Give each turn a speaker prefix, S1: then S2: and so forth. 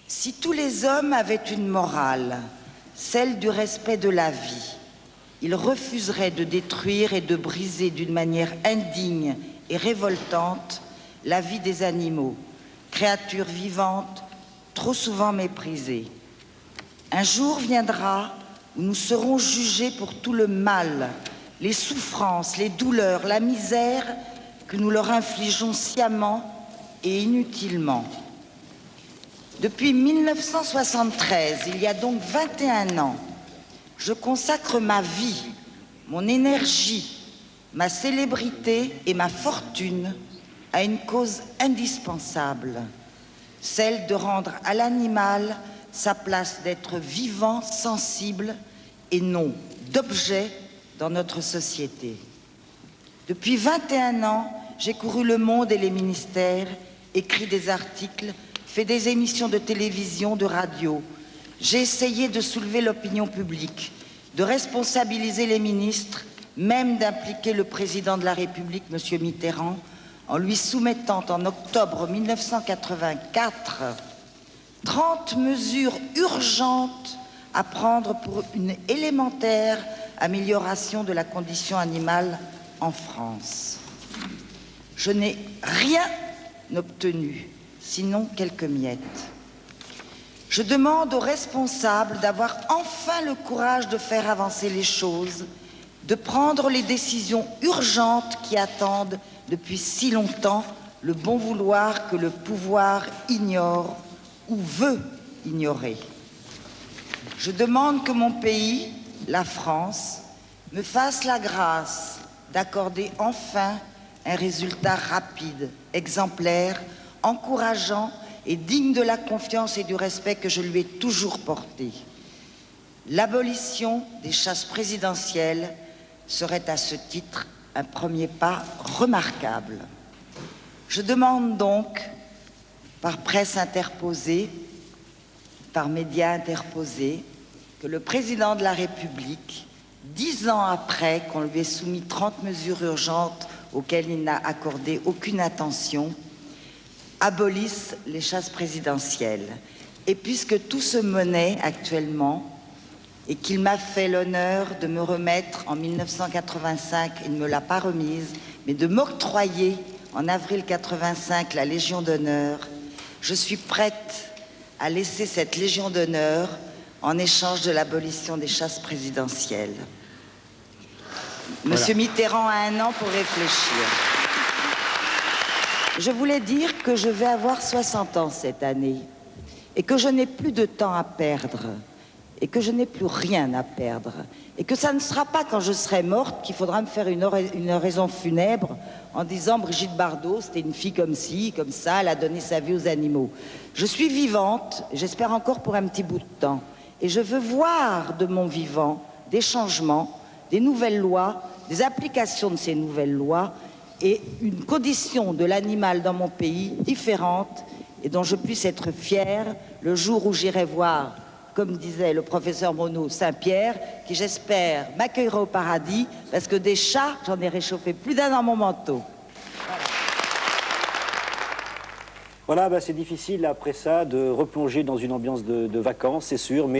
S1: Si tous les hommes avaient une morale, celle du respect de la vie, ils refuseraient de détruire et de briser d'une manière indigne et révoltante la vie des animaux, créatures vivantes trop souvent méprisées. Un jour viendra où nous serons jugés pour tout le mal, les souffrances, les douleurs, la misère que nous leur infligeons sciemment et inutilement. Depuis 1973, il y a donc 21 ans, je consacre ma vie, mon énergie, ma célébrité et ma fortune à une cause indispensable, celle de rendre à l'animal sa place d'être vivant, sensible et non d'objet dans notre société. Depuis 21 ans, j'ai couru le monde et les ministères, écrit des articles, fait des émissions de télévision, de radio. J'ai essayé de soulever l'opinion publique, de responsabiliser les ministres, même d'impliquer le président de la République, M. Mitterrand, en lui soumettant en octobre 1984 30 mesures urgentes à prendre pour une élémentaire amélioration de la condition animale en France. Je n'ai rien obtenu, sinon quelques miettes. Je demande aux responsables d'avoir enfin le courage de faire avancer les choses, de prendre les décisions urgentes qui attendent depuis si longtemps le bon vouloir que le pouvoir ignore ou veut ignorer. Je demande que mon pays, la France, me fasse la grâce d'accorder enfin un résultat rapide, exemplaire, encourageant et digne de la confiance et du respect que je lui ai toujours porté. L'abolition des chasses présidentielles serait à ce titre un premier pas remarquable. Je demande donc, par presse interposée, par médias interposés, que le président de la République, 10 ans après qu'on lui ait soumis 30 mesures urgentes auxquelles il n'a accordé aucune attention, abolisse les chasses présidentielles. Et puisque tout se monnaie actuellement, et qu'il m'a fait l'honneur de me remettre en 1985, il ne me l'a pas remise, mais de m'octroyer en avril 85 la Légion d'honneur, je suis prête à laisser cette Légion d'honneur en échange de l'abolition des chasses présidentielles. Voilà. Monsieur Mitterrand a 1 an pour réfléchir. Je voulais dire que je vais avoir 60 ans cette année et que je n'ai plus de temps à perdre et que je n'ai plus rien à perdre et que ça ne sera pas quand je serai morte qu'il faudra me faire une oraison funèbre en disant Brigitte Bardot, c'était une fille comme ci, comme ça, elle a donné sa vie aux animaux. Je suis vivante, j'espère encore pour un petit bout de temps, et je veux voir de mon vivant des changements, des nouvelles lois, des applications de ces nouvelles lois et une condition de l'animal dans mon pays différente et dont je puisse être fière le jour où j'irai voir, comme disait le professeur Monod, Saint-Pierre, qui j'espère m'accueillera au paradis, parce que des chats, j'en ai réchauffé plus d'un dans mon manteau.
S2: Voilà, c'est difficile après ça de replonger dans une ambiance de vacances, c'est sûr, mais